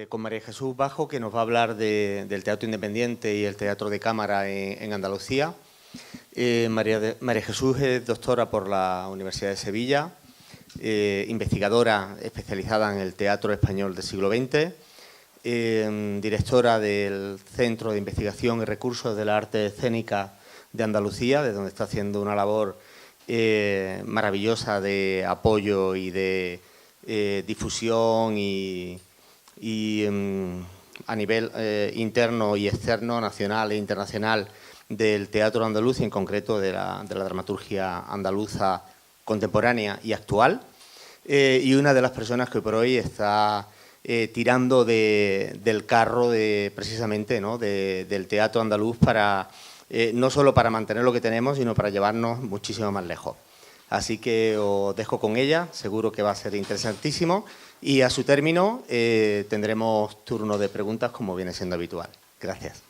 con María Jesús Bajo, que nos va a hablar del teatro independiente y el teatro de cámara en Andalucía. María Jesús es doctora por la Universidad de Sevilla, investigadora especializada en el teatro español del siglo XX, directora del Centro de Investigación y Recursos de la Arte Escénica de Andalucía, de donde está haciendo una labor maravillosa de apoyo y de difusión y a nivel interno y externo, nacional e internacional, del teatro andaluz y en concreto de la dramaturgia andaluza contemporánea y actual, y una de las personas que por hoy está tirando del carro precisamente, ¿no?, del teatro andaluz para no solo para mantener lo que tenemos, sino para llevarnos muchísimo más lejos. Así que os dejo con ella, seguro que va a ser interesantísimo, y a su término tendremos turno de preguntas como viene siendo habitual. Gracias.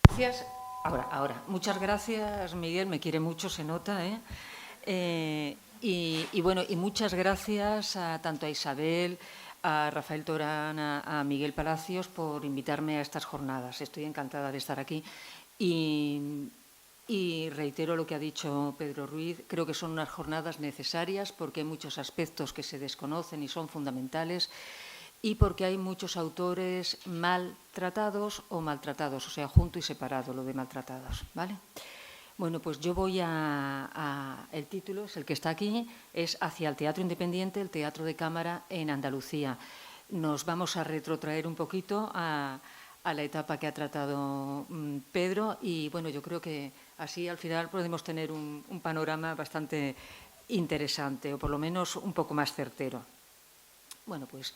Gracias. Ahora. Muchas gracias, Miguel, me quiere mucho, se nota, y muchas gracias tanto a Isabel, a Rafael Torán, a Miguel Palacios por invitarme a estas jornadas. Estoy encantada de estar aquí y reitero lo que ha dicho Pedro Ruiz. Creo que son unas jornadas necesarias porque hay muchos aspectos que se desconocen y son fundamentales, y porque hay muchos autores maltratados o maltratados, o sea, junto y separado lo de maltratados, ¿vale? Bueno, pues yo voy el título es el que está aquí, es Hacia el teatro independiente, el teatro de cámara en Andalucía. Nos vamos a retrotraer un poquito a la etapa que ha tratado Pedro, y bueno, yo creo que así al final podemos tener un panorama bastante interesante, o por lo menos un poco más certero. Bueno, pues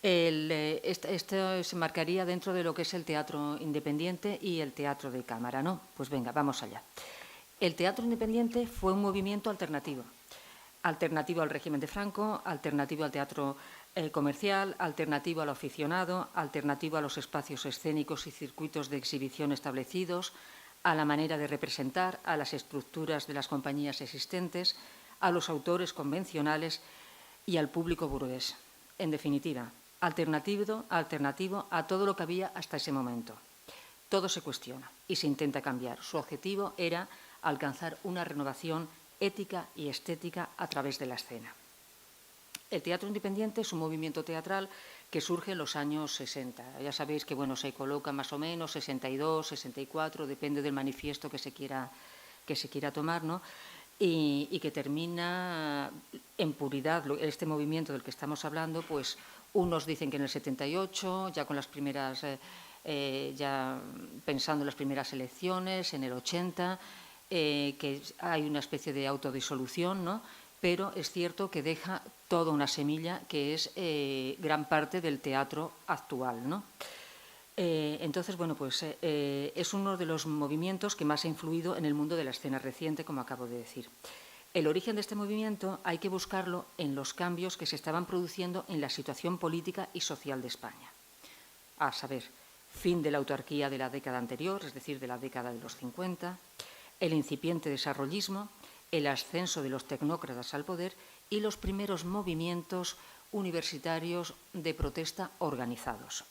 esto se marcaría dentro de lo que es el teatro independiente y el teatro de cámara, ¿no? Pues venga, vamos allá. El teatro independiente fue un movimiento alternativo al régimen de Franco, alternativo al teatro comercial, alternativo al aficionado, alternativo a los espacios escénicos y circuitos de exhibición establecidos, a la manera de representar, a las estructuras de las compañías existentes, a los autores convencionales y al público burgués. En definitiva, alternativo a todo lo que había hasta ese momento. Todo se cuestiona y se intenta cambiar. Su objetivo era alcanzar una renovación ética y estética a través de la escena. El teatro independiente es un movimiento teatral que surge en los años 60. Ya sabéis que se coloca más o menos 62, 64, depende del manifiesto que se quiera tomar, ¿no? Y que termina en puridad. Este movimiento del que estamos hablando, pues unos dicen que en el 78, ya con las primeras, ya pensando en las primeras elecciones, en el 80, que hay una especie de autodisolución, ¿no? Pero es cierto que deja toda una semilla que es gran parte del teatro actual, ¿no? Entonces, es uno de los movimientos que más ha influido en el mundo de la escena reciente, como acabo de decir. El origen de este movimiento hay que buscarlo en los cambios que se estaban produciendo en la situación política y social de España. A saber, fin de la autarquía de la década anterior, es decir, de la década de los 50, el incipiente desarrollismo, el ascenso de los tecnócratas al poder y los primeros movimientos universitarios de protesta organizados,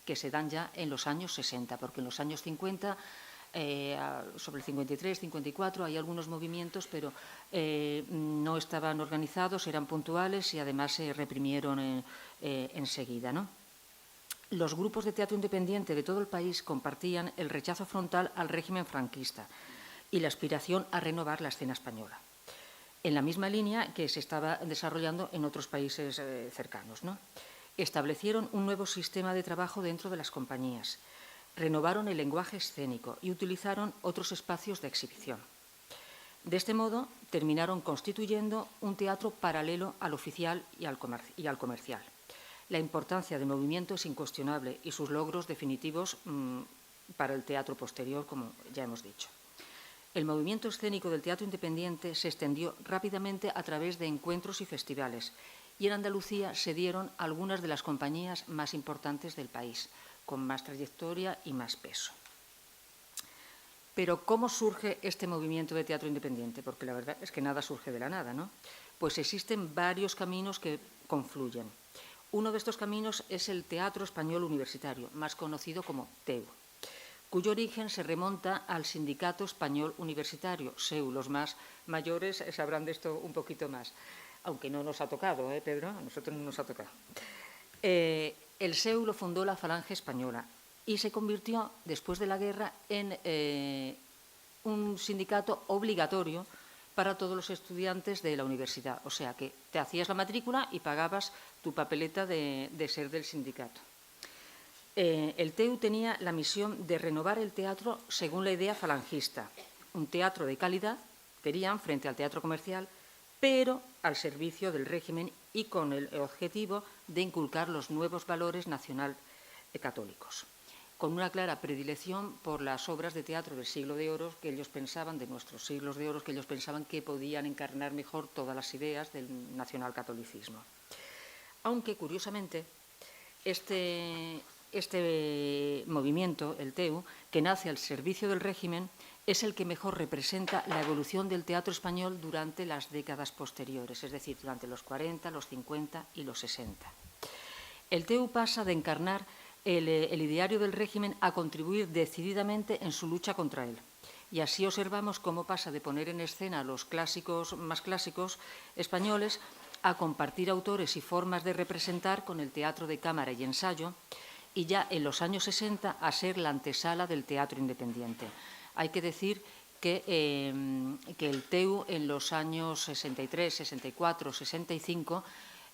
que se dan ya en los años 60, porque en los años 50, sobre el 53, 54, hay algunos movimientos, pero no estaban organizados, eran puntuales y además se reprimieron enseguida, ¿no? Los grupos de teatro independiente de todo el país compartían el rechazo frontal al régimen franquista y la aspiración a renovar la escena española, en la misma línea que se estaba desarrollando en otros países cercanos, ¿no? Establecieron un nuevo sistema de trabajo dentro de las compañías, renovaron el lenguaje escénico y utilizaron otros espacios de exhibición. De este modo, terminaron constituyendo un teatro paralelo al oficial y al comercial. La importancia del movimiento es incuestionable y sus logros definitivos para el teatro posterior, como ya hemos dicho. El movimiento escénico del teatro independiente se extendió rápidamente a través de encuentros y festivales, y en Andalucía se dieron algunas de las compañías más importantes del país, con más trayectoria y más peso. Pero, ¿cómo surge este movimiento de teatro independiente? Porque la verdad es que nada surge de la nada, ¿no? Pues existen varios caminos que confluyen. Uno de estos caminos es el Teatro Español Universitario, más conocido como TEU, cuyo origen se remonta al Sindicato Español Universitario, SEU. Los más mayores sabrán de esto un poquito más, aunque no nos ha tocado, Pedro, a nosotros no nos ha tocado. El SEU lo fundó la Falange Española y se convirtió, después de la guerra, en un sindicato obligatorio para todos los estudiantes de la universidad. O sea, que te hacías la matrícula y pagabas tu papeleta de ser del sindicato. El TEU tenía la misión de renovar el teatro según la idea falangista. Un teatro de calidad, querían, frente al teatro comercial, pero al servicio del régimen y con el objetivo de inculcar los nuevos valores nacional católicos, con una clara predilección por las obras de teatro del siglo de oro que ellos pensaban, de nuestros siglos de oro, que ellos pensaban que podían encarnar mejor todas las ideas del nacionalcatolicismo. Aunque, curiosamente, este movimiento, el TEU, que nace al servicio del régimen, es el que mejor representa la evolución del teatro español durante las décadas posteriores, es decir, durante los 40, los 50 y los 60. El TEU pasa de encarnar el ideario del régimen a contribuir decididamente en su lucha contra él. Y así observamos cómo pasa de poner en escena los clásicos, más clásicos españoles, a compartir autores y formas de representar con el teatro de cámara y ensayo, y ya en los años 60 a ser la antesala del teatro independiente. Hay que decir que el TEU en los años 63, 64, 65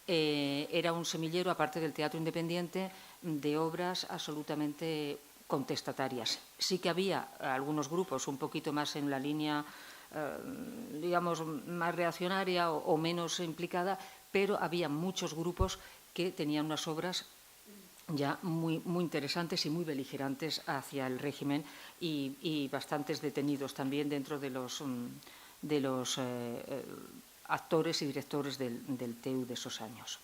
era un semillero, aparte del teatro independiente, de obras absolutamente contestatarias. Sí que había algunos grupos un poquito más en la línea, digamos, más reaccionaria o menos implicada, pero había muchos grupos que tenían unas obras ya muy interesantes y muy beligerantes hacia el régimen y bastantes detenidos también dentro de los actores y directores del TEU de esos años.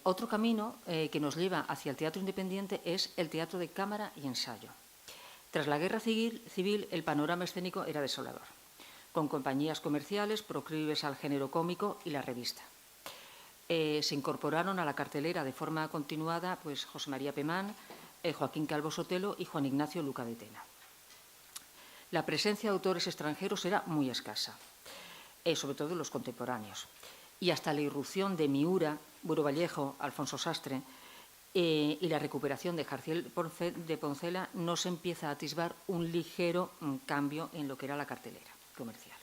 Otro camino que nos lleva hacia el teatro independiente es el teatro de cámara y ensayo. Tras la guerra civil, el panorama escénico era desolador, con compañías comerciales proclives al género cómico y la revista. Se incorporaron a la cartelera de forma continuada pues, José María Pemán, Joaquín Calvo Sotelo y Juan Ignacio Luca de Tena. La presencia de autores extranjeros era muy escasa, sobre todo los contemporáneos. Y hasta la irrupción de Miura, Buro Vallejo, Alfonso Sastre y la recuperación de Jarciel de Poncela no se empieza a atisbar un ligero cambio en lo que era la cartelera comercial.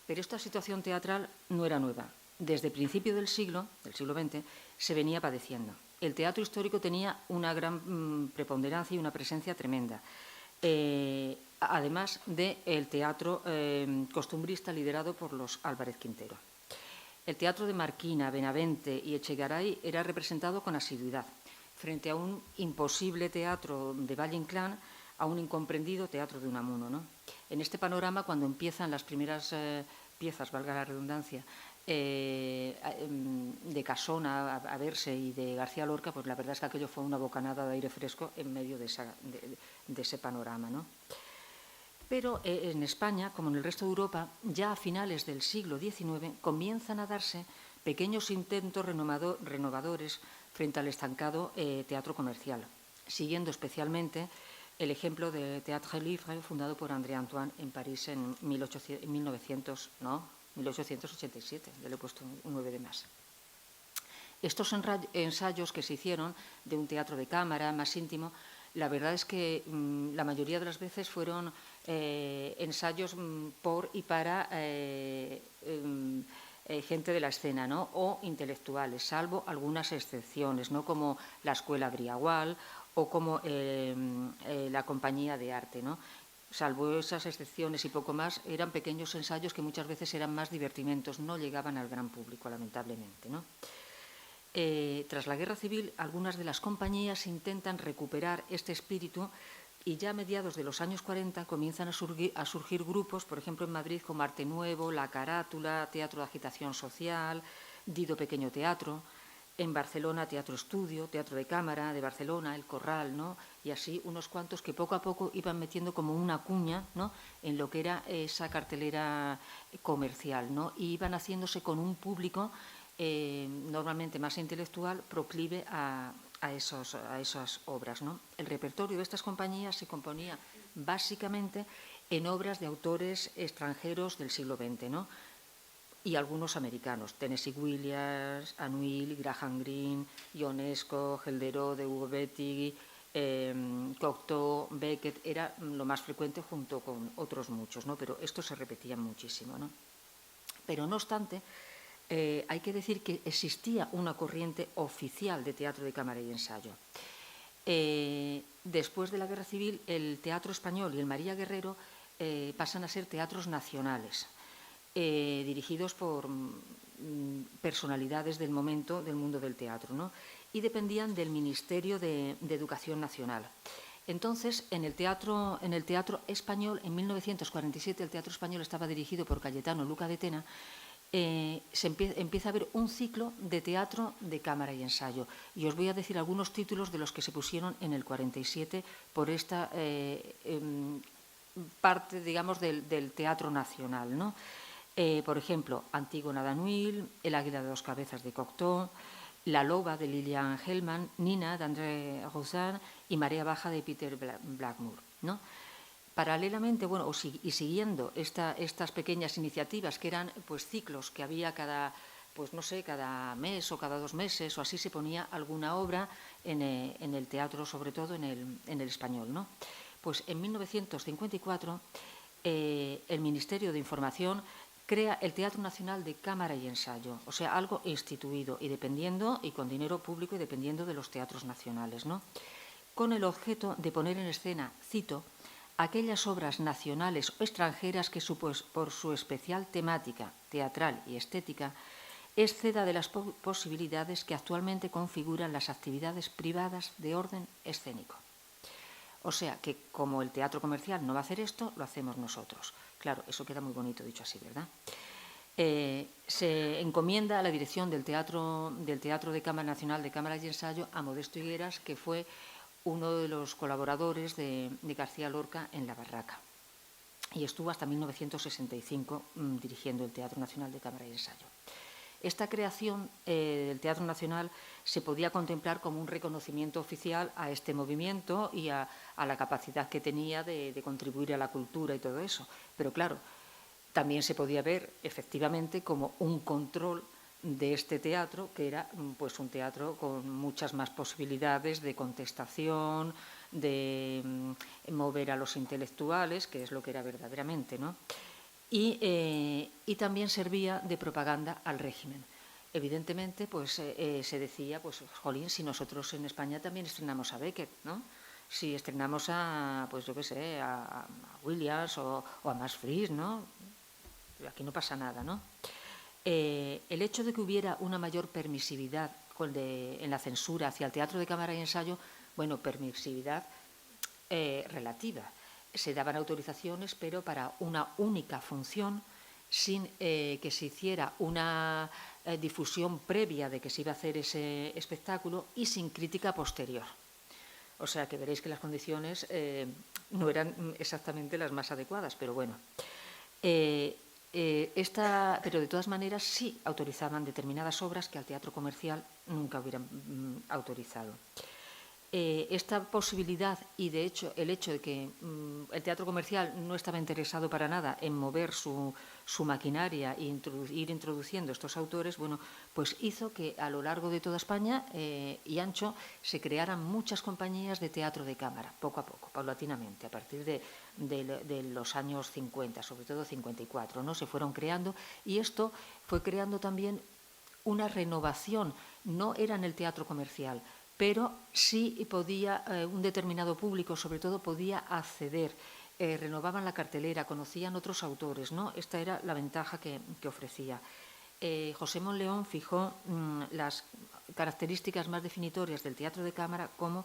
Pero esta situación teatral no era nueva. Desde el principio del siglo XX, se venía padeciendo. El teatro histórico tenía una gran preponderancia y una presencia tremenda, además del teatro costumbrista liderado por los Álvarez Quintero. El teatro de Marquina, Benavente y Echegaray era representado con asiduidad, frente a un imposible teatro de Valle Inclán, a un incomprendido teatro de Unamuno, ¿no? En este panorama, cuando empiezan las primeras piezas, valga la redundancia, de Casona a verse y de García Lorca, pues la verdad es que aquello fue una bocanada de aire fresco en medio de ese panorama, ¿no? Pero en España, como en el resto de Europa, ya a finales del siglo XIX comienzan a darse pequeños intentos renovadores frente al estancado teatro comercial, siguiendo especialmente el ejemplo del Théâtre Libre, fundado por André Antoine en París en 1887, ya le he puesto un 9 de más. Estos ensayos que se hicieron de un teatro de cámara más íntimo, la verdad es que la mayoría de las veces fueron ensayos por y para gente de la escena, ¿no? O intelectuales, salvo algunas excepciones, ¿no? Como la Escuela Briagual o como la Compañía de Arte, ¿no? Salvo esas excepciones y poco más, eran pequeños ensayos que muchas veces eran más divertimentos, no llegaban al gran público, lamentablemente, ¿no? Tras la Guerra Civil, algunas de las compañías intentan recuperar este espíritu y ya a mediados de los años 40 comienzan a surgir grupos, por ejemplo en Madrid como Arte Nuevo, La Carátula, Teatro de Agitación Social, Dido Pequeño Teatro. En Barcelona, Teatro Estudio, Teatro de Cámara de Barcelona, El Corral, ¿no? Y así unos cuantos que poco a poco iban metiendo como una cuña, ¿no? En lo que era esa cartelera comercial, ¿no? Y iban haciéndose con un público normalmente más intelectual, proclive a esas obras, ¿no? El repertorio de estas compañías se componía básicamente en obras de autores extranjeros del siglo XX, ¿no? Y algunos americanos, Tennessee Williams, Anouilh, Graham Greene, Ionesco, Gelderode, Hugo Bettig, Cocteau, Beckett, era lo más frecuente junto con otros muchos, ¿no? Pero esto se repetía muchísimo, ¿no? Pero no obstante, hay que decir que existía una corriente oficial de teatro de cámara y ensayo. Después de la Guerra Civil, el Teatro Español y el María Guerrero pasan a ser teatros nacionales, dirigidos por personalidades del momento del mundo del teatro, ¿no? Y dependían del Ministerio de Educación Nacional. Entonces, en el teatro español, en 1947, el Teatro Español estaba dirigido por Cayetano Luca de Tena. Empieza a haber un ciclo de teatro de cámara y ensayo. Y os voy a decir algunos títulos de los que se pusieron en el 47 por esta parte, digamos, del teatro nacional, ¿no? Por ejemplo, Antígona de Anouilh, El águila de dos cabezas de Cocteau, La loba de Lilian Hellman, Nina de André Rouzin y Marea baja de Peter Blackmore, ¿no? Paralelamente, bueno, y siguiendo estas pequeñas iniciativas que eran pues ciclos que había cada mes o cada 2 meses o así, se ponía alguna obra en el teatro, sobre todo en el español, ¿no? Pues en 1954 el Ministerio de Información crea el Teatro Nacional de Cámara y Ensayo, o sea, algo instituido y dependiendo, y con dinero público y dependiendo de los teatros nacionales, ¿no? Con el objeto de poner en escena, cito, aquellas obras nacionales o extranjeras que por su especial temática, teatral y estética, exceda de las posibilidades que actualmente configuran las actividades privadas de orden escénico. O sea, que como el teatro comercial no va a hacer esto, lo hacemos nosotros. Claro, eso queda muy bonito dicho así, ¿verdad? Se encomienda a la dirección del Teatro de Cámara Nacional de Cámara y Ensayo a Modesto Higueras, que fue uno de los colaboradores de García Lorca en La Barraca. Y estuvo hasta 1965 dirigiendo el Teatro Nacional de Cámara y Ensayo. Esta creación del Teatro Nacional se podía contemplar como un reconocimiento oficial a este movimiento y a la capacidad que tenía de contribuir a la cultura y todo eso. Pero claro, también se podía ver efectivamente como un control de este teatro, que era pues un teatro con muchas más posibilidades de contestación, de mover a los intelectuales, que es lo que era verdaderamente, ¿no? Y también servía de propaganda al régimen. Evidentemente, pues se decía, pues, jolín, si nosotros en España también estrenamos a Beckett, ¿no? Si estrenamos a, pues yo qué sé, a Williams o a Max Frisch, ¿no? Aquí no pasa nada, ¿no? El hecho de que hubiera una mayor permisividad en la censura hacia el teatro de cámara y ensayo, bueno, permisividad relativa. Se daban autorizaciones, pero para una única función, sin que se hiciera una difusión previa de que se iba a hacer ese espectáculo y sin crítica posterior. O sea que veréis que las condiciones no eran exactamente las más adecuadas, pero bueno. Pero de todas maneras sí autorizaban determinadas obras que al teatro comercial nunca hubieran autorizado. Esta posibilidad y de hecho el hecho de que el teatro comercial no estaba interesado para nada en mover su maquinaria e ir introduciendo estos autores, bueno, pues hizo que a lo largo de toda España y ancho se crearan muchas compañías de teatro de cámara, poco a poco, paulatinamente, a partir de los años 50, sobre todo 54, ¿no? Se fueron creando y esto fue creando también una renovación, no era en el teatro comercial, pero sí podía un determinado público, sobre todo, podía acceder, renovaban la cartelera, conocían otros autores, ¿no? Esta era la ventaja que ofrecía. José Monleón fijó las características más definitorias del teatro de cámara como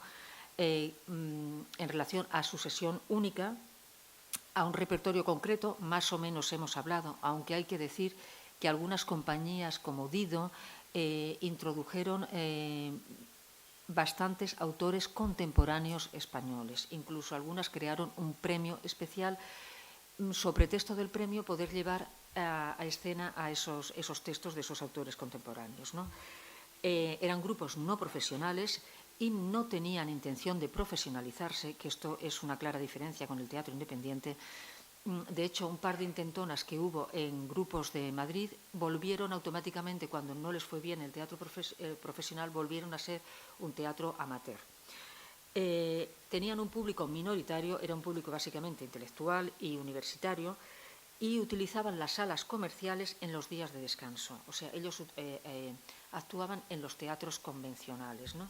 en relación a su sesión única, a un repertorio concreto, más o menos hemos hablado, aunque hay que decir que algunas compañías como Dido introdujeron bastantes autores contemporáneos españoles. Incluso algunas crearon un premio especial, sobre texto del premio poder llevar a escena a esos textos de esos autores contemporáneos, ¿no? Eran grupos no profesionales y no tenían intención de profesionalizarse, que esto es una clara diferencia con el teatro independiente. De hecho, un par de intentonas que hubo en grupos de Madrid volvieron automáticamente, cuando no les fue bien el teatro profesional, volvieron a ser un teatro amateur. Tenían un público minoritario, era un público básicamente intelectual y universitario, y utilizaban las salas comerciales en los días de descanso. O sea, ellos actuaban en los teatros convencionales, ¿no?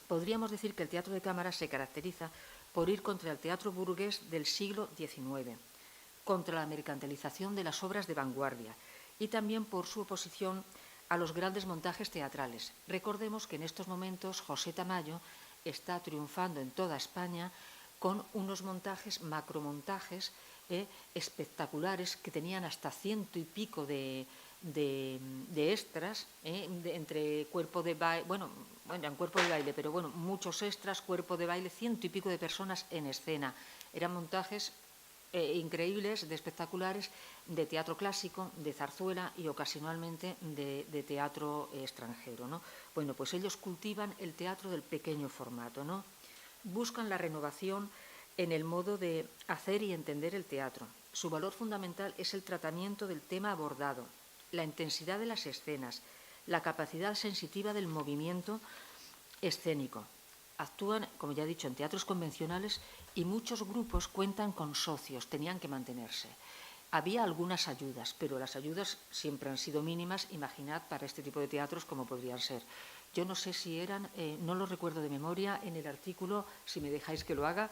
Podríamos decir que el teatro de cámara se caracteriza por ir contra el teatro burgués del siglo XIX, contra la mercantilización de las obras de vanguardia y también por su oposición a los grandes montajes teatrales. Recordemos que en estos momentos José Tamayo está triunfando en toda España con unos montajes, macromontajes espectaculares que tenían hasta 100 y pico de extras, entre cuerpo de baile, bueno, en cuerpo de baile, pero bueno, muchos extras, cuerpo de baile, 100 y pico de personas en escena. Eran montajes increíbles, de espectaculares, de teatro clásico, de zarzuela y ocasionalmente de teatro extranjero, ¿no? Bueno, pues ellos cultivan el teatro del pequeño formato, ¿no? Buscan la renovación en el modo de hacer y entender el teatro. Su valor fundamental es el tratamiento del tema abordado, la intensidad de las escenas, la capacidad sensitiva del movimiento escénico. Actúan, como ya he dicho, en teatros convencionales y muchos grupos cuentan con socios, tenían que mantenerse. Había algunas ayudas, pero las ayudas siempre han sido mínimas, imaginad, para este tipo de teatros como podrían ser. Yo no sé si eran, no lo recuerdo de memoria, en el artículo, si me dejáis que lo haga,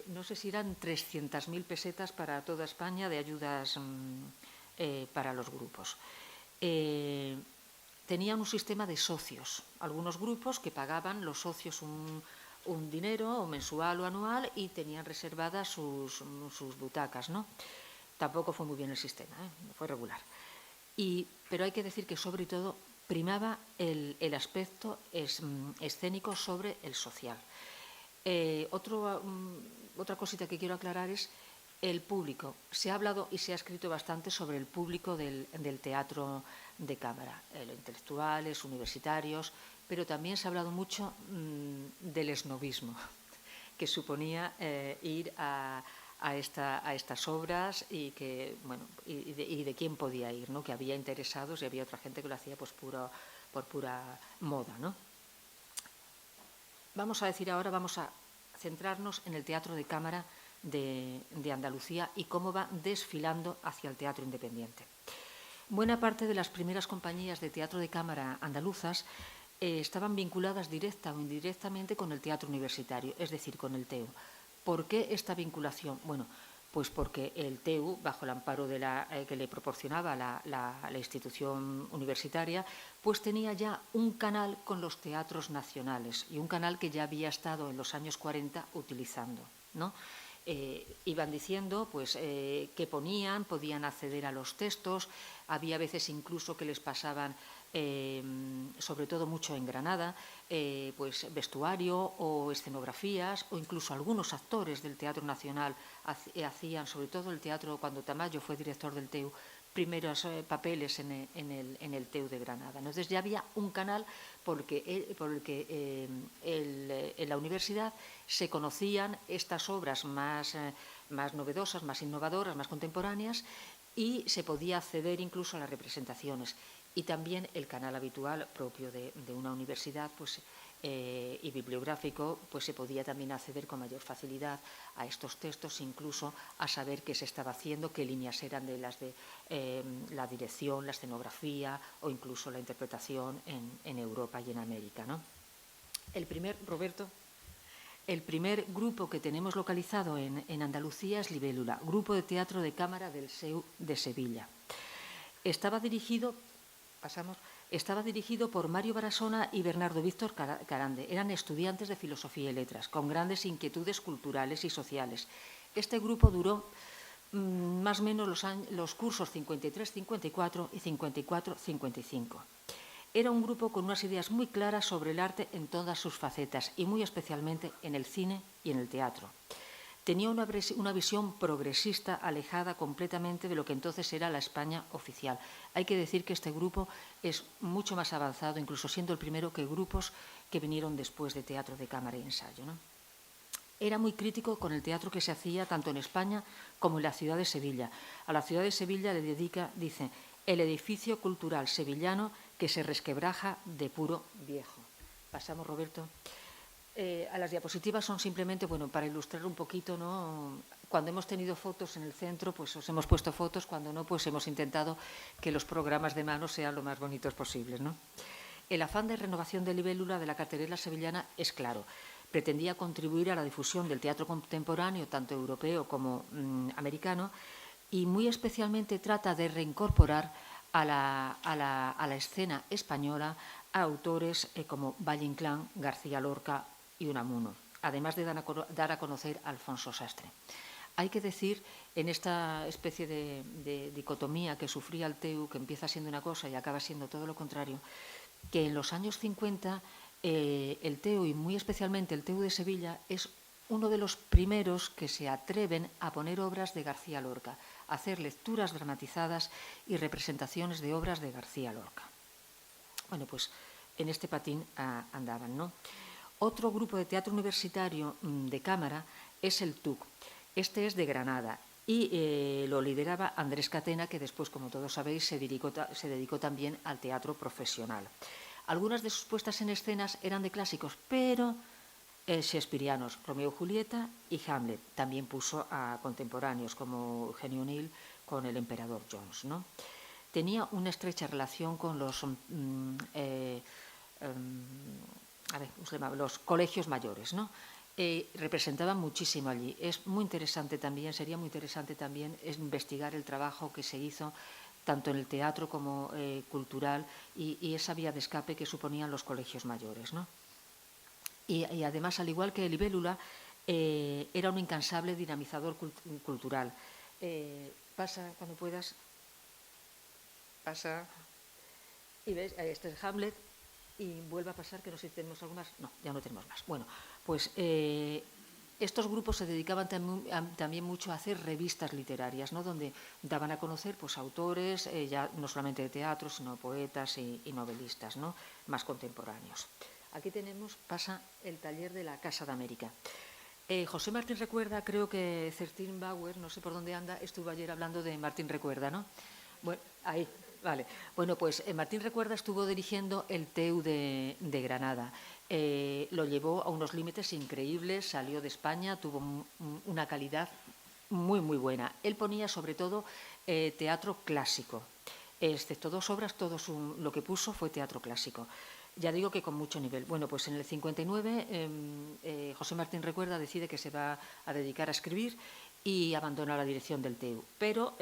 no sé si eran 300.000 pesetas para toda España de ayudas para los grupos. Tenían un sistema de socios, algunos grupos que pagaban los socios un dinero o mensual o anual y tenían reservadas sus butacas, ¿no? Tampoco fue muy bien el sistema, fue regular. Pero hay que decir que sobre todo primaba el aspecto escénico sobre el social. Otra cosita que quiero aclarar es el público. Se ha hablado y se ha escrito bastante sobre el público del teatro de cámara, intelectuales, universitarios, pero también se ha hablado mucho del esnobismo que suponía ir a estas obras y que, bueno, y de quién podía ir, ¿no? Que había interesados y había otra gente que lo hacía pues por pura moda, ¿no? Vamos a centrarnos en el teatro de cámara de Andalucía y cómo va desfilando hacia el teatro independiente. Buena parte de las primeras compañías de teatro de cámara andaluzas estaban vinculadas directa o indirectamente con el teatro universitario, es decir, con el TEU. ¿Por qué esta vinculación? Bueno, pues porque el TEU, bajo el amparo que le proporcionaba la institución universitaria, pues tenía ya un canal con los teatros nacionales y un canal que ya había estado en los años 40 utilizando, ¿no? Iban diciendo pues qué ponían, podían acceder a los textos, había veces incluso que les pasaban, sobre todo mucho en Granada, pues vestuario o escenografías, o incluso algunos actores del Teatro Nacional hacían, sobre todo el teatro, cuando Tamayo fue director del TEU, primeros papeles en el TEU de Granada, ¿no? Entonces ya había un canal por el que en la universidad se conocían estas obras más novedosas, más innovadoras, más contemporáneas, y se podía acceder incluso a las representaciones. Y también el canal habitual propio de una universidad, pues, y bibliográfico, pues se podía también acceder con mayor facilidad a estos textos, incluso a saber qué se estaba haciendo, qué líneas eran de las de la dirección, la escenografía o incluso la interpretación en Europa y en América, ¿no? El primer grupo que tenemos localizado en Andalucía es Libélula, Grupo de Teatro de Cámara del SEU de Sevilla. Estaba dirigido por Mario Barasona y Bernardo Víctor Carande. Eran estudiantes de Filosofía y Letras, con grandes inquietudes culturales y sociales. Este grupo duró más o menos los cursos 53-54 y 54-55. Era un grupo con unas ideas muy claras sobre el arte en todas sus facetas y muy especialmente en el cine y en el teatro. tenía una visión progresista alejada completamente de lo que entonces era la España oficial. Hay que decir que este grupo es mucho más avanzado, incluso siendo el primero, que grupos que vinieron después de teatro de cámara y ensayo, ¿no? Era muy crítico con el teatro que se hacía tanto en España como en la ciudad de Sevilla. A la ciudad de Sevilla le dedica, dice, el edificio cultural sevillano que se resquebraja de puro viejo. Pasamos, Roberto. A las diapositivas son simplemente, bueno, para ilustrar un poquito, ¿no? Cuando hemos tenido fotos en el centro, pues os hemos puesto fotos, cuando no, pues hemos intentado que los programas de mano sean lo más bonitos posibles, ¿no? El afán de renovación de libélula de la cartelera sevillana es claro. Pretendía contribuir a la difusión del teatro contemporáneo, tanto europeo como americano, y muy especialmente trata de reincorporar a la escena española a autores como Valle Inclán, García Lorca y Unamuno, además de dar a conocer a Alfonso Sastre. Hay que decir, en esta especie de dicotomía que sufría el TEU, que empieza siendo una cosa y acaba siendo todo lo contrario, que en los años 50 el TEU, y muy especialmente el TEU de Sevilla, es uno de los primeros que se atreven a poner obras de García Lorca, a hacer lecturas dramatizadas y representaciones de obras de García Lorca. Bueno, pues en este patín andaban, ¿no? Otro grupo de teatro universitario de cámara es el TUC. Este es de Granada y lo lideraba Andrés Catena, que después, como todos sabéis, se dedicó también al teatro profesional. Algunas de sus puestas en escenas eran de clásicos, pero shakespearianos, Romeo y Julieta y Hamlet. También puso a contemporáneos como Eugenio O'Neill con el emperador Jones, ¿no? Tenía una estrecha relación con los colegios mayores, ¿no? Representaban muchísimo allí. Es muy interesante también, sería muy interesante también investigar el trabajo que se hizo tanto en el teatro como cultural y esa vía de escape que suponían los colegios mayores, ¿no? Y además, al igual que Libélula, era un incansable dinamizador cultural. Pasa, cuando puedas, pasa, y ves, este es Hamlet, y vuelve a pasar, que no sé si tenemos algo más. No, ya no tenemos más. Bueno, pues estos grupos se dedicaban también mucho a hacer revistas literarias, ¿no? Donde daban a conocer pues, autores, ya no solamente de teatro, sino poetas y novelistas, ¿no? Más contemporáneos. Aquí tenemos, pasa el taller de la Casa de América. José Martín Recuerda, creo que Certín Bauer, no sé por dónde anda, estuvo ayer hablando de Martín Recuerda, ¿no? Bueno, ahí, vale. Bueno, pues Martín Recuerda estuvo dirigiendo el TEU de Granada. Lo llevó a unos límites increíbles, salió de España, tuvo una calidad muy, muy buena. Él ponía sobre todo teatro clásico, excepto dos obras, lo que puso fue teatro clásico. Ya digo que con mucho nivel. Bueno, pues en el 59 José Martín Recuerda decide que se va a dedicar a escribir y abandona la dirección del TEU. Pero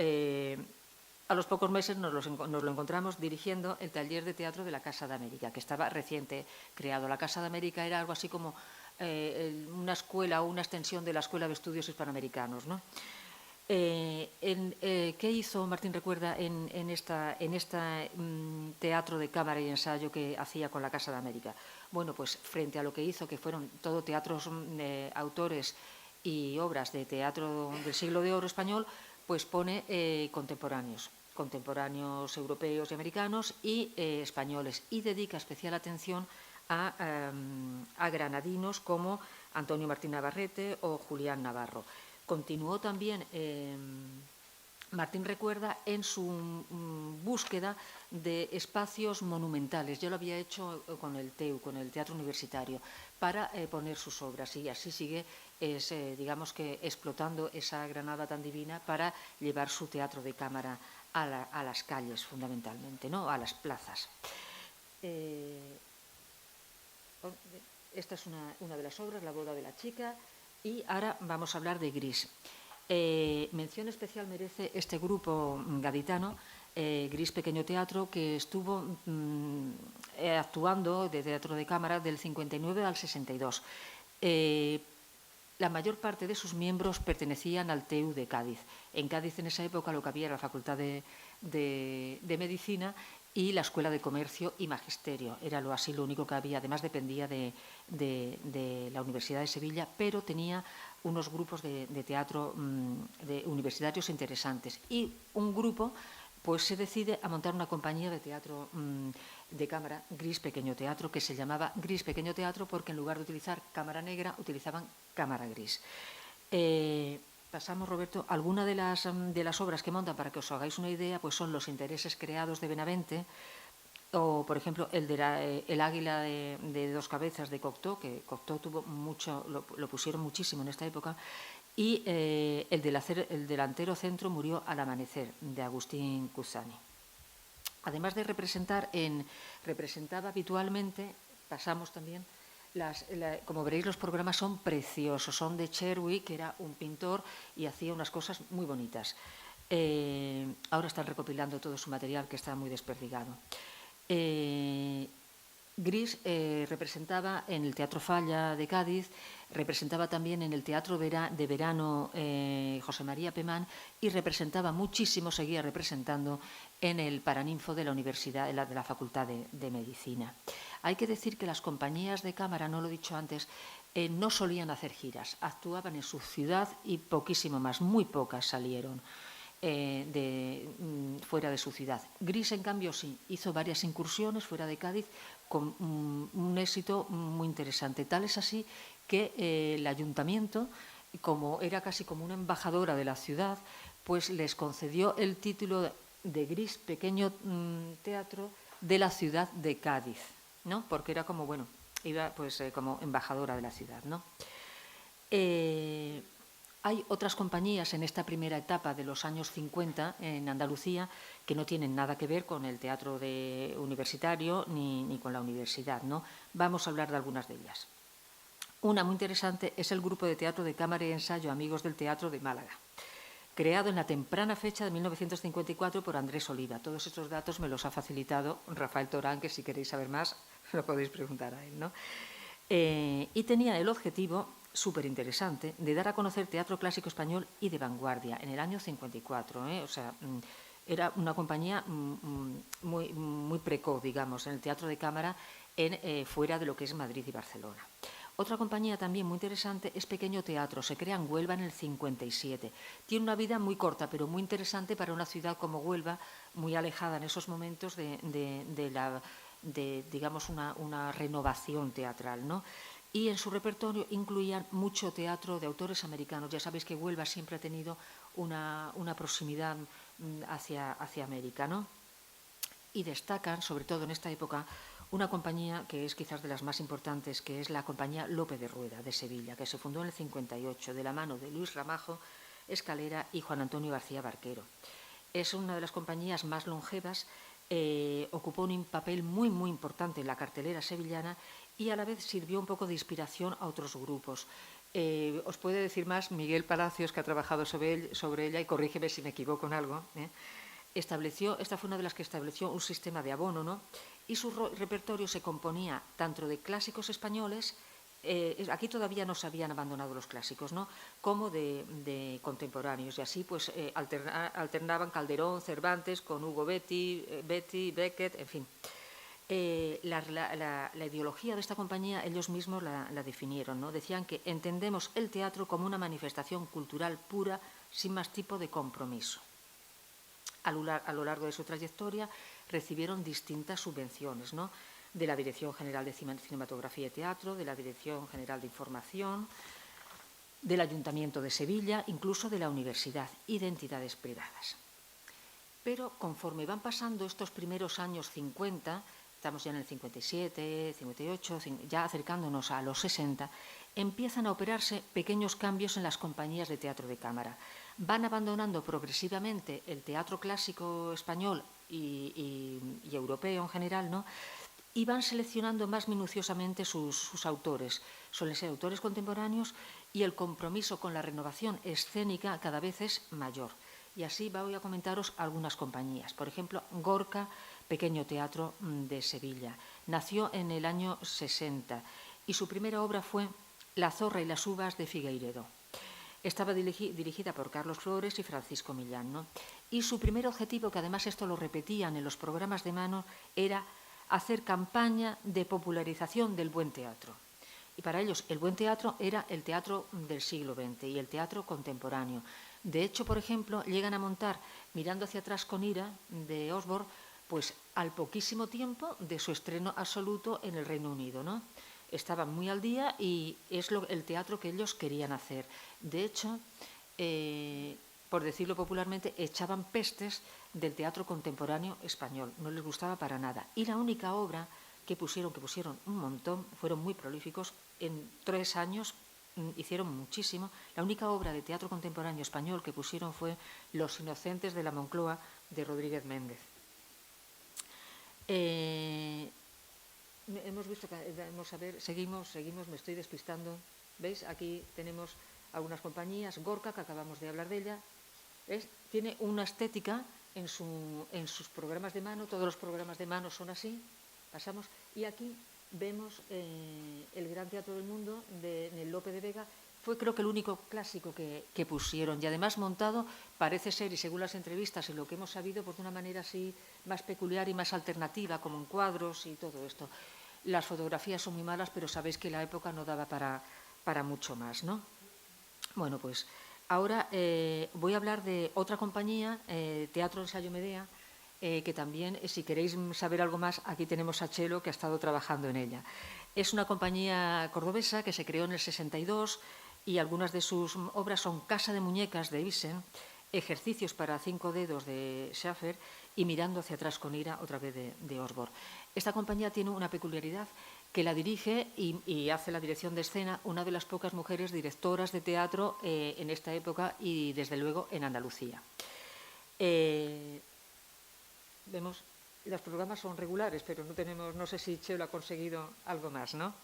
a los pocos meses nos lo encontramos dirigiendo el taller de teatro de la Casa de América, que estaba reciente creado. La Casa de América era algo así como una escuela o una extensión de la Escuela de Estudios Hispanoamericanos, ¿no? ¿Qué hizo Martín Recuerda en este teatro de cámara y ensayo que hacía con la Casa de América? Bueno, pues frente a lo que hizo, que fueron todo teatros, autores y obras de teatro del siglo de oro español, pues pone contemporáneos europeos y americanos y españoles, y dedica especial atención a granadinos como Antonio Martín Navarrete o Julián Navarro. Continuó también Martín Recuerda en su búsqueda de espacios monumentales. Ya lo había hecho con el TEU, con el Teatro Universitario, para poner sus obras, y así sigue, digamos que explotando esa Granada tan divina para llevar su teatro de cámara a las calles, fundamentalmente, ¿no? A las plazas. Esta es una de las obras, La boda de la chica. Y ahora vamos a hablar de Gris. Mención especial merece este grupo gaditano, Gris Pequeño Teatro, que estuvo actuando de teatro de cámara del 59 al 62. La mayor parte de sus miembros pertenecían al TEU de Cádiz. En Cádiz en esa época lo que había era la Facultad de Medicina y la Escuela de Comercio y Magisterio. Era lo único que había. Además dependía de la Universidad de Sevilla, pero tenía unos grupos de teatro de universitarios interesantes. Y un grupo pues se decide a montar una compañía de teatro de cámara, Gris Pequeño Teatro, que se llamaba Gris Pequeño Teatro porque en lugar de utilizar cámara negra, utilizaban cámara gris. Pasamos, Roberto, alguna de las obras que montan, para que os hagáis una idea, pues son Los intereses creados de Benavente, o, por ejemplo, el águila de dos cabezas de Cocteau, que Cocteau tuvo mucho, lo pusieron muchísimo en esta época, y el delantero centro murió al amanecer, de Agustín Cuzzani. Además de representaba habitualmente, pasamos también, como veréis, los programas son preciosos, son de Cherwig, que era un pintor y hacía unas cosas muy bonitas. Ahora están recopilando todo su material, que está muy desperdigado. Gris representaba en el Teatro Falla de Cádiz, representaba también en el Teatro de Verano José María Pemán y representaba muchísimo, seguía representando en el Paraninfo de la Universidad, de la Facultad de Medicina. Hay que decir que las compañías de cámara, no lo he dicho antes, no solían hacer giras, actuaban en su ciudad y poquísimo más, muy pocas salieron fuera de su ciudad. Gris, en cambio, sí, hizo varias incursiones fuera de Cádiz con un éxito muy interesante. Tal es así que el ayuntamiento, como era casi como una embajadora de la ciudad, pues les concedió el título de Gris Pequeño Teatro de la ciudad de Cádiz, ¿no? Porque era como, bueno, iba pues como embajadora de la ciudad, ¿no? Hay otras compañías en esta primera etapa de los años 50 en Andalucía que no tienen nada que ver con el teatro universitario ni con la universidad, ¿no? Vamos a hablar de algunas de ellas. Una muy interesante es el grupo de teatro de cámara y ensayo Amigos del Teatro de Málaga, creado en la temprana fecha de 1954 por Andrés Oliva. Todos estos datos me los ha facilitado Rafael Torán, que si queréis saber más lo podéis preguntar a él, ¿no? Y tenía el objetivo súper interesante de dar a conocer teatro clásico español y de vanguardia en el año 54. O sea, era una compañía muy precoz, digamos, en el teatro de cámara fuera de lo que es Madrid y Barcelona. Otra compañía también muy interesante es Pequeño Teatro, se crea en Huelva en el 57. Tiene una vida muy corta, pero muy interesante para una ciudad como Huelva, muy alejada en esos momentos de digamos, una renovación teatral, ¿no? Y en su repertorio incluían mucho teatro de autores americanos. Ya sabéis que Huelva siempre ha tenido una proximidad hacia América, ¿no? Y destacan, sobre todo en esta época, una compañía que es quizás de las más importantes, que es la compañía Lope de Rueda de Sevilla, que se fundó en el 58 de la mano de Luis Ramajo Escalera y Juan Antonio García Barquero. Es una de las compañías más longevas, ocupó un papel muy importante en la cartelera sevillana y a la vez sirvió un poco de inspiración a otros grupos. Os puede decir más Miguel Palacios, que ha trabajado sobre ella, y corrígeme si me equivoco en algo. Esta fue una de las que estableció un sistema de abono, ¿no? Y su repertorio se componía tanto de clásicos españoles, aquí todavía no se habían abandonado los clásicos, ¿no?, como de contemporáneos. Y así pues alternaban Calderón, Cervantes con Hugo Betti, Beckett, en fin. La ideología de esta compañía ellos mismos la definieron, ¿no? Decían que entendemos el teatro como una manifestación cultural pura, sin más tipo de compromiso. A lo largo de su trayectoria recibieron distintas subvenciones, ¿no?, de la Dirección General de Cinematografía y Teatro, de la Dirección General de Información, del Ayuntamiento de Sevilla, incluso de la Universidad y de entidades privadas. Pero conforme van pasando estos primeros años 50, estamos ya en el 57, 58, ya acercándonos a los 60, empiezan a operarse pequeños cambios en las compañías de teatro de cámara. Van abandonando progresivamente el teatro clásico español y europeo en general, ¿no?, y van seleccionando más minuciosamente sus autores. Suelen ser autores contemporáneos y el compromiso con la renovación escénica cada vez es mayor. Y así voy a comentaros algunas compañías. Por ejemplo, Gorka, Pequeño Teatro de Sevilla. Nació en el año 60 y su primera obra fue La zorra y las uvas de Figueiredo. Estaba dirigida por Carlos Flores y Francisco Millán, ¿no? Y su primer objetivo, que además esto lo repetían en los programas de mano, era hacer campaña de popularización del buen teatro. Y para ellos el buen teatro era el teatro del siglo XX y el teatro contemporáneo. De hecho, por ejemplo, llegan a montar Mirando hacia atrás con ira, de Osborne, pues al poquísimo tiempo de su estreno absoluto en el Reino Unido, ¿no? Estaban muy al día y es el teatro que ellos querían hacer. De hecho, por decirlo popularmente, echaban pestes del teatro contemporáneo español. No les gustaba para nada. Y la única obra que pusieron un montón, fueron muy prolíficos, en 3 años hicieron muchísimo. La única obra de teatro contemporáneo español que pusieron fue Los inocentes de la Moncloa, de Rodríguez Méndez. Hemos visto, vamos a ver, seguimos, me estoy despistando. ¿Veis? Aquí tenemos algunas compañías. Gorka, que acabamos de hablar de ella. ¿Ves? Tiene una estética en sus programas de mano. Todos los programas de mano son así. Pasamos. Y aquí vemos el Gran Teatro del Mundo de Lope de Vega. Fue, creo que, el único clásico que pusieron, y además montado, parece ser, y según las entrevistas y lo que hemos sabido, pues de una manera así más peculiar y más alternativa, como en cuadros y todo esto. Las fotografías son muy malas, pero sabéis que la época no daba para mucho más, ¿no? Bueno, pues ahora voy a hablar de otra compañía, Teatro Ensayo Medea, que también, si queréis saber algo más, aquí tenemos a Chelo, que ha estado trabajando en ella. Es una compañía cordobesa que se creó en el 62 y algunas de sus obras son Casa de Muñecas, de Ibsen, Ejercicios para 5 dedos, de Schaffer, y Mirando hacia atrás con ira, otra vez de Osborne. Esta compañía tiene una peculiaridad, que la dirige y hace la dirección de escena una de las pocas mujeres directoras de teatro en esta época y, desde luego, en Andalucía. Vemos, los programas son regulares, pero no sé si Chelo ha conseguido algo más, ¿no?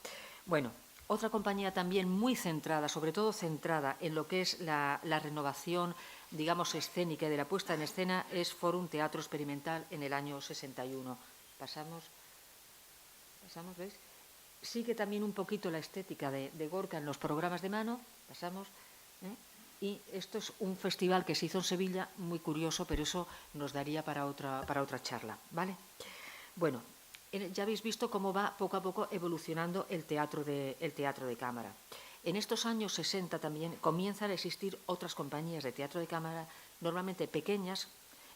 Bueno, otra compañía también muy centrada, sobre todo centrada en lo que es la renovación, digamos, escénica y de la puesta en escena, es Forum Teatro Experimental en el año 61. Pasamos, ¿veis? Sigue también un poquito la estética de Gorka en los programas de mano. Pasamos. Y esto es un festival que se hizo en Sevilla, muy curioso, pero eso nos daría para otra charla, ¿vale? Bueno, ya habéis visto cómo va poco a poco evolucionando el teatro de cámara. En estos años 60 también comienzan a existir otras compañías de teatro de cámara, normalmente pequeñas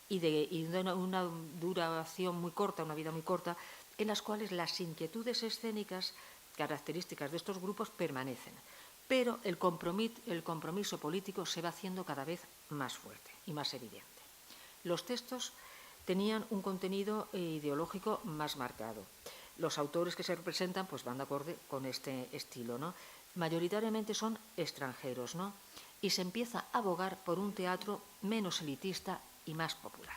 y de una duración muy corta, una vida muy corta, en las cuales las inquietudes escénicas características de estos grupos permanecen. Pero el compromiso político se va haciendo cada vez más fuerte y más evidente. Los textos tenían un contenido ideológico más marcado. Los autores que se representan pues van de acorde con este estilo, ¿no? Mayoritariamente son extranjeros, ¿no? Y se empieza a abogar por un teatro menos elitista y más popular.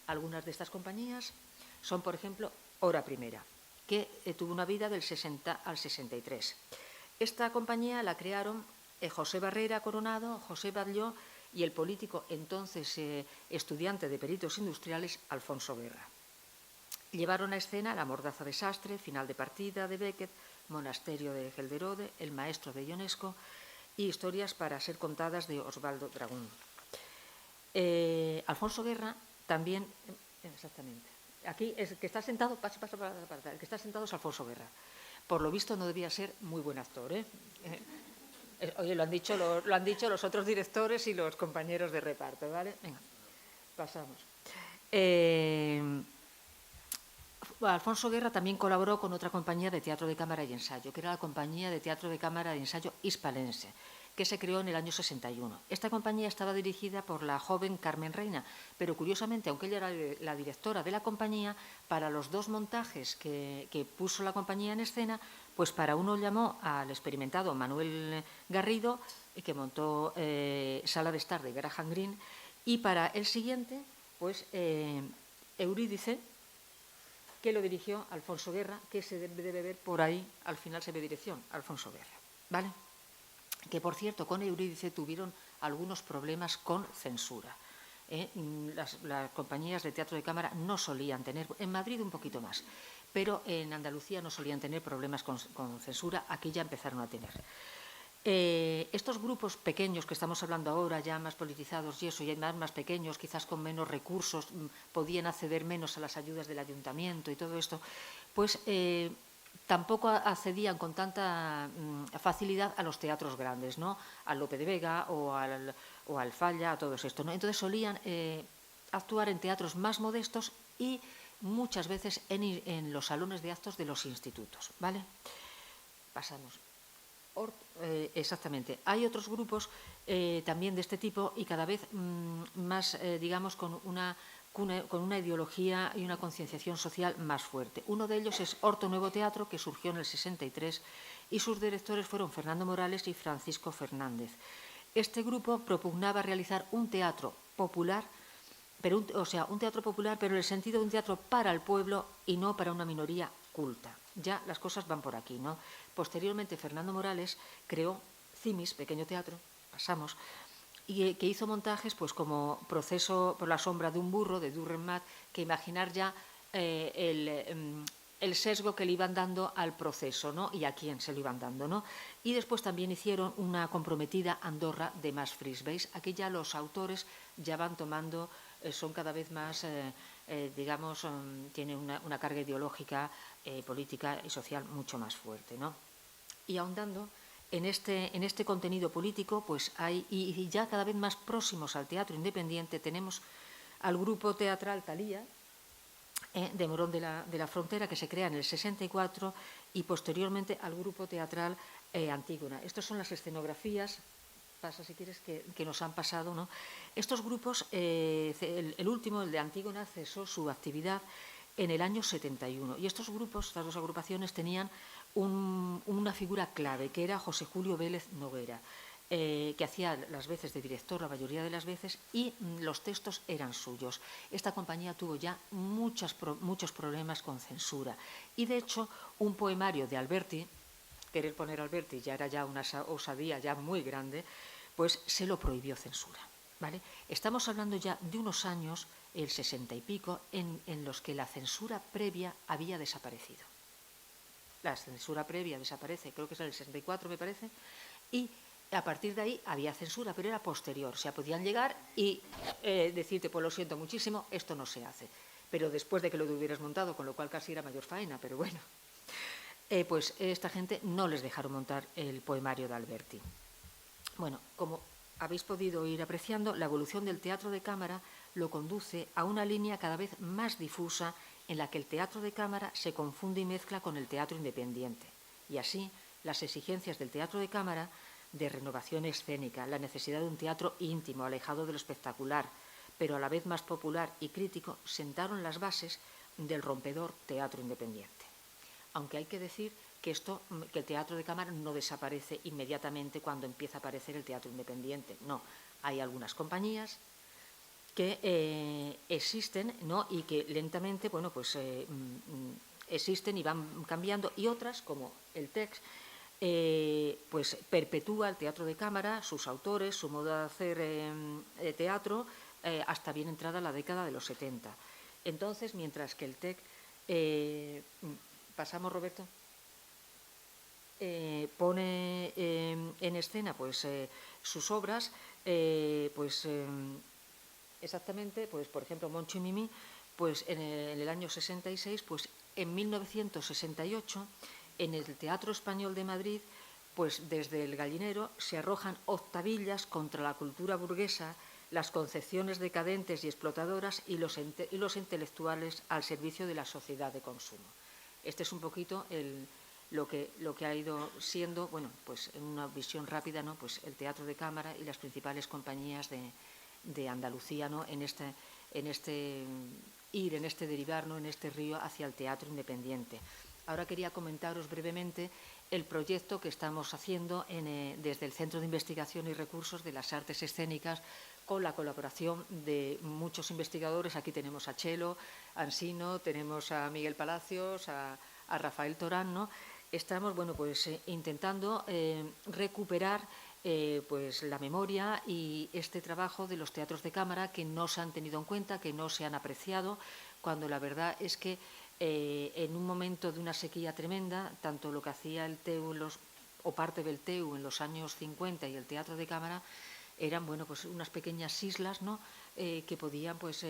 Algunas de estas compañías son, por ejemplo, Hora Primera, que tuvo una vida del 60 al 63. Esta compañía la crearon José Barrera Coronado, José Batlló y el político entonces estudiante de peritos industriales Alfonso Guerra. Llevaron a escena La mordaza de Sastre, Final de partida de Beckett, Monasterio de Gelderode, El maestro de Ionesco y Historias para ser contadas de Osvaldo Dragún. Alfonso Guerra también, exactamente, aquí el que está sentado, pasa para el que está sentado es Alfonso Guerra. Por lo visto no debía ser muy buen actor, ¿eh? Oye, lo han dicho los otros directores y los compañeros de reparto, ¿vale? Venga, pasamos. Alfonso Guerra también colaboró con otra compañía de teatro de cámara y ensayo, que era la Compañía de Teatro de Cámara y Ensayo Hispalense, que se creó en el año 61. Esta compañía estaba dirigida por la joven Carmen Reina, pero curiosamente, aunque ella era la directora de la compañía, para los 2 montajes que puso la compañía en escena, pues para uno llamó al experimentado Manuel Garrido, que montó Sala de estar de Graham Greene, y para el siguiente, pues Eurídice, que lo dirigió Alfonso Guerra, que se debe ver por ahí, al final se ve dirección, Alfonso Guerra, ¿vale? Que, por cierto, con Eurídice tuvieron algunos problemas con censura. Las compañías de teatro de cámara no solían tener, en Madrid un poquito más, pero en Andalucía no solían tener problemas con censura, aquí ya empezaron a tener. Estos grupos pequeños que estamos hablando ahora, ya más politizados y eso, y más pequeños, quizás con menos recursos, podían acceder menos a las ayudas del ayuntamiento y todo esto, pues tampoco accedían con tanta facilidad a los teatros grandes, ¿no? Al Lope de Vega o al Falla, a todos estos, ¿no? Entonces solían actuar en teatros más modestos y muchas veces en los salones de actos de los institutos, ¿vale? Pasamos. Exactamente. Hay otros grupos también de este tipo y cada vez más, digamos, con una ideología y una concienciación social más fuerte. Uno de ellos es Horto Nuevo Teatro, que surgió en el 63 y sus directores fueron Fernando Morales y Francisco Fernández. Este grupo propugnaba realizar un teatro popular, pero un teatro popular, pero en el sentido de un teatro para el pueblo y no para una minoría culta. Ya las cosas van por aquí, ¿no? Posteriormente, Fernando Morales creó CIMIS, Pequeño Teatro, pasamos, y que hizo montajes pues como Proceso por la sombra de un burro, de Dürrenmatt, que imaginar ya el sesgo que le iban dando al proceso, ¿no? Y a quién se lo iban dando, ¿no? Y después también hicieron una comprometida Andorra de Mas Fris. ¿Veis? Aquí ya los autores ya van tomando, son cada vez más, digamos, tienen una carga ideológica, política y social mucho más fuerte, ¿no? Y ahondando en este contenido político, pues hay, y ya cada vez más próximos al teatro independiente, tenemos al grupo teatral Thalía, de Morón de la Frontera, que se crea en el 64, y posteriormente al grupo teatral Antígona. Estas son las escenografías, pasa si quieres, que nos han pasado, ¿no? Estos grupos, el último, el de Antígona, cesó su actividad en el año 71. Y estos grupos, estas dos agrupaciones, tenían una figura clave, que era José Julio Vélez Noguera, que hacía las veces de director la mayoría de las veces y los textos eran suyos. Esta compañía tuvo ya muchos problemas con censura y de hecho un poemario de Alberti, querer poner Alberti ya era ya una osadía ya muy grande, pues se lo prohibió censura, ¿vale? Estamos hablando ya de unos años, el 60 y pico, en los que la censura previa había desaparecido. La censura previa desaparece, creo que es en el 64 me parece, y a partir de ahí había censura, pero era posterior. O sea, podían llegar y decirte, pues lo siento muchísimo, esto no se hace. Pero después de que lo hubieras montado, con lo cual casi era mayor faena, pero bueno. Pues esta gente no les dejaron montar el poemario de Alberti. Bueno, como habéis podido ir apreciando, la evolución del teatro de cámara lo conduce a una línea cada vez más difusa en la que el teatro de cámara se confunde y mezcla con el teatro independiente. Y así, las exigencias del teatro de cámara de renovación escénica, la necesidad de un teatro íntimo, alejado de lo espectacular, pero a la vez más popular y crítico, sentaron las bases del rompedor teatro independiente. Aunque hay que decir que el teatro de cámara no desaparece inmediatamente cuando empieza a aparecer el teatro independiente. No, hay algunas compañías que existen, ¿no? Y que lentamente, bueno, pues existen y van cambiando, y otras, como el TEX, pues perpetúa el teatro de cámara, sus autores, su modo de hacer teatro, hasta bien entrada la década de los 70. Entonces, mientras que el TEC, pasamos, Roberto, pone en escena pues sus obras, exactamente, pues por ejemplo, Moncho y Mimi, pues en el año 66, pues en 1968, en el Teatro Español de Madrid, pues desde el Gallinero se arrojan octavillas contra la cultura burguesa, las concepciones decadentes y explotadoras y los intelectuales al servicio de la sociedad de consumo. Este es un poquito lo que ha ido siendo, bueno, pues en una visión rápida, ¿no? Pues el teatro de cámara y las principales compañías de Andalucía, ¿no? en este derivar, ¿no? En este río hacia el teatro independiente. Ahora quería comentaros brevemente el proyecto que estamos haciendo desde el Centro de Investigación y Recursos de las Artes Escénicas, con la colaboración de muchos investigadores. Aquí tenemos a Chelo Ansino, tenemos a Miguel Palacios, a Rafael Torán, ¿no? Estamos, bueno, pues intentando recuperar pues la memoria y este trabajo de los teatros de cámara que no se han tenido en cuenta, que no se han apreciado, cuando la verdad es que en un momento de una sequía tremenda, tanto lo que hacía el TEU o parte del TEU en los años 50 y el teatro de cámara eran, bueno, pues unas pequeñas islas, ¿no? Que podían pues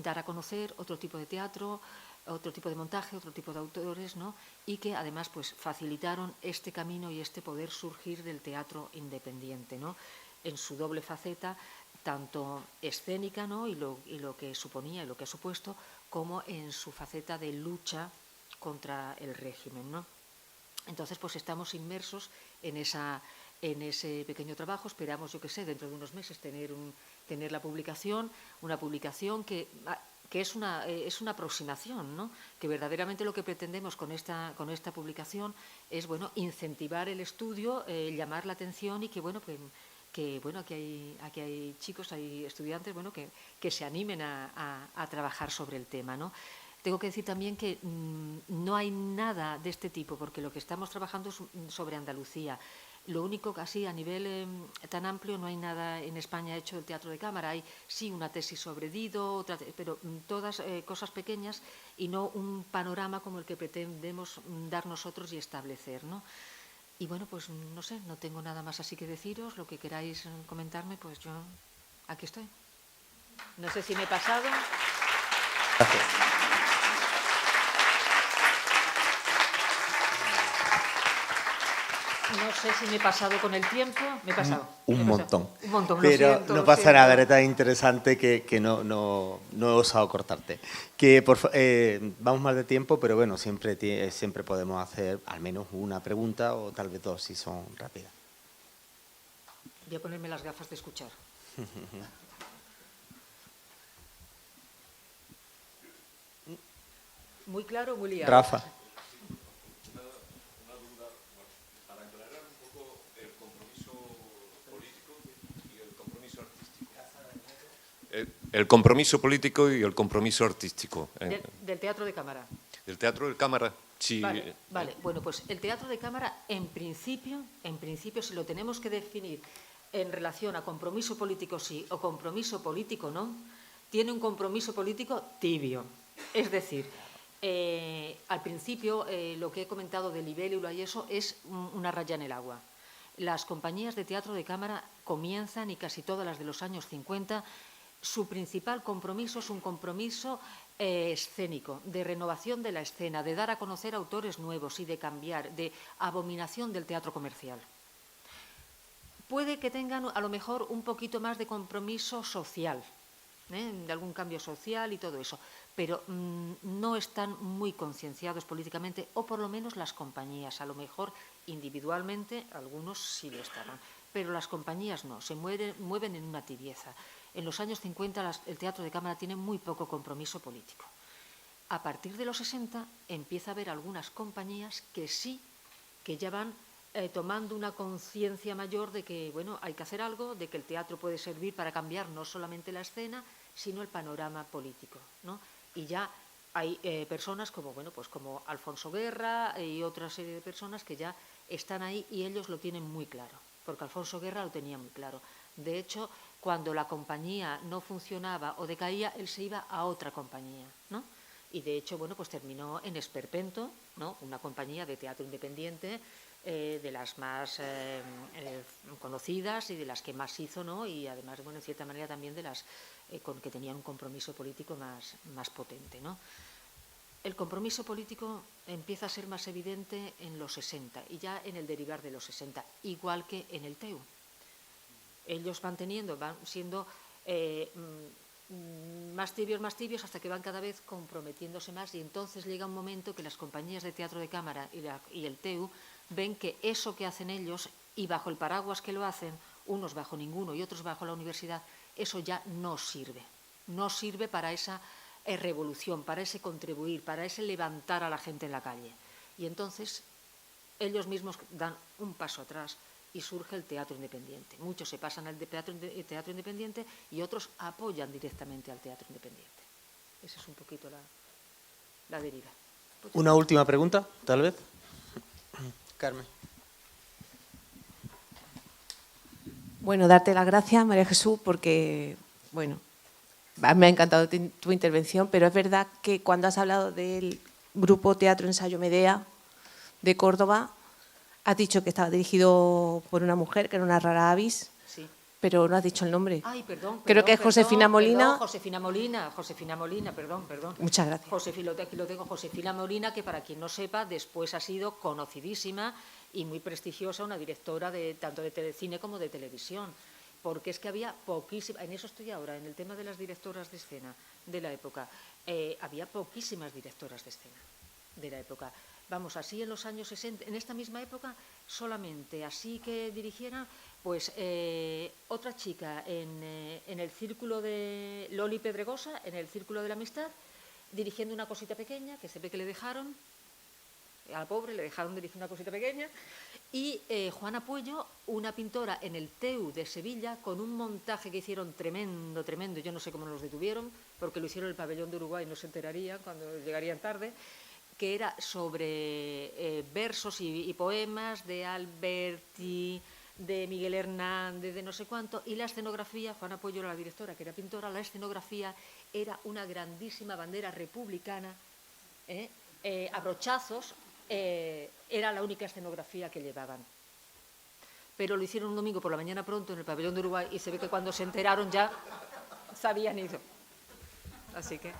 dar a conocer otro tipo de teatro, otro tipo de montaje, otro tipo de autores, ¿no? Y que además pues facilitaron este camino y este poder surgir del teatro independiente, ¿no? En su doble faceta, tanto escénica, ¿no? y lo que suponía y lo que ha supuesto, como en su faceta de lucha contra el régimen, ¿no? Entonces, pues estamos inmersos en ese pequeño trabajo. Esperamos, yo qué sé, dentro de unos meses tener la publicación, una publicación que es una aproximación, ¿no? Que verdaderamente lo que pretendemos con esta publicación es, bueno, incentivar el estudio, llamar la atención y que, bueno, aquí hay chicos, hay estudiantes, bueno, que se animen a trabajar sobre el tema, ¿no? Tengo que decir también que no hay nada de este tipo, porque lo que estamos trabajando es sobre Andalucía. Lo único que así a nivel tan amplio no hay nada en España hecho del teatro de cámara. Hay sí una tesis sobre Dido, pero todas cosas pequeñas y no un panorama como el que pretendemos dar nosotros y establecer, ¿no? Y bueno, pues no sé, no tengo nada más así que deciros. Lo que queráis comentarme, pues yo aquí estoy. No sé si me he pasado. Gracias. No sé si me he pasado con el tiempo. Me he pasado. Un montón. Un montón, pero lo siento, no pasa nada, era tan interesante que no he osado cortarte. Vamos mal de tiempo, pero bueno, siempre podemos hacer al menos una pregunta o tal vez dos si son rápidas. Voy a ponerme las gafas de escuchar. Muy claro, muy liado. Rafa. El compromiso político y el compromiso artístico. Del teatro de cámara. ¿Del teatro de cámara? Sí. Vale. Bueno, pues el teatro de cámara, en principio, si lo tenemos que definir en relación a compromiso político sí o compromiso político no, tiene un compromiso político tibio. Es decir, al principio, lo que he comentado de Libélula y eso es una raya en el agua. Las compañías de teatro de cámara comienzan, y casi todas las de los años 50, su principal compromiso es un compromiso escénico, de renovación de la escena, de dar a conocer autores nuevos y de cambiar, de abominación del teatro comercial. Puede que tengan a lo mejor un poquito más de compromiso social, de algún cambio social y todo eso, pero no están muy concienciados políticamente, o por lo menos las compañías, a lo mejor individualmente algunos sí lo estaban, pero las compañías no, se mueven en una tibieza. En los años 50 el teatro de cámara tiene muy poco compromiso político. A partir de los 60 empieza a haber algunas compañías que sí, que ya van tomando una conciencia mayor de que, bueno, hay que hacer algo, de que el teatro puede servir para cambiar no solamente la escena, sino el panorama político, ¿no? Y ya hay personas como, bueno, pues como Alfonso Guerra y otra serie de personas que ya están ahí y ellos lo tienen muy claro, porque Alfonso Guerra lo tenía muy claro. De hecho, cuando la compañía no funcionaba o decaía, él se iba a otra compañía, ¿no? Y de hecho, bueno, pues terminó en Esperpento, ¿no? Una compañía de teatro independiente, de las más conocidas y de las que más hizo, ¿no? Y además, bueno, en cierta manera también de las que tenían un compromiso político más potente, ¿no? El compromiso político empieza a ser más evidente en los 60 y ya en el derivar de los 60, igual que en el TEU. Ellos van siendo más tibios hasta que van cada vez comprometiéndose más, y entonces llega un momento que las compañías de teatro de cámara y el TEU ven que eso que hacen ellos, y bajo el paraguas que lo hacen, unos bajo ninguno y otros bajo la universidad, eso ya no sirve para esa revolución, para ese contribuir, para ese levantar a la gente en la calle. Y entonces ellos mismos dan un paso atrás y surge el teatro independiente. Muchos se pasan al teatro independiente y otros apoyan directamente al teatro independiente. Esa es un poquito la deriva. Una última pregunta, tal vez. Carmen. Bueno, darte las gracias, María Jesús, porque, bueno, me ha encantado tu intervención, pero es verdad que cuando has hablado del grupo Teatro Ensayo Medea de Córdoba, has dicho que estaba dirigido por una mujer, que era una rara avis. Sí. pero no has dicho el nombre. Ay, perdón. Creo que es Josefina Molina. Josefina Molina, perdón. Muchas gracias. Aquí lo tengo, Josefina Molina, que para quien no sepa, después ha sido conocidísima y muy prestigiosa, una directora tanto de telecine como de televisión, porque es que había poquísimas, en eso estoy ahora, en el tema de las directoras de escena de la época, había poquísimas directoras de escena de la época. Vamos, así en los años 60, en esta misma época, solamente así que dirigieran, pues otra chica en el círculo de Loli Pedregosa, en el círculo de la amistad, dirigiendo una cosita pequeña, que se ve que le dejaron, a la pobre le dejaron dirigir una cosita pequeña, y Juana Puello, una pintora en el TEU de Sevilla, con un montaje que hicieron tremendo, yo no sé cómo los detuvieron, porque lo hicieron en el pabellón de Uruguay, no se enterarían cuando llegarían tarde, que era sobre versos y poemas de Alberti, de Miguel Hernández, de no sé cuánto, y la escenografía, Juana Puello era la directora, que era pintora, la escenografía era una grandísima bandera republicana, a brochazos, era la única escenografía que llevaban. Pero lo hicieron un domingo por la mañana pronto en el pabellón de Uruguay y se ve que cuando se enteraron ya se habían ido. Así que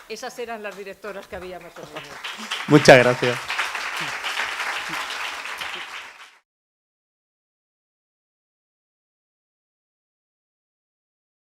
esas eran las directoras que había más o menos. Muchas gracias.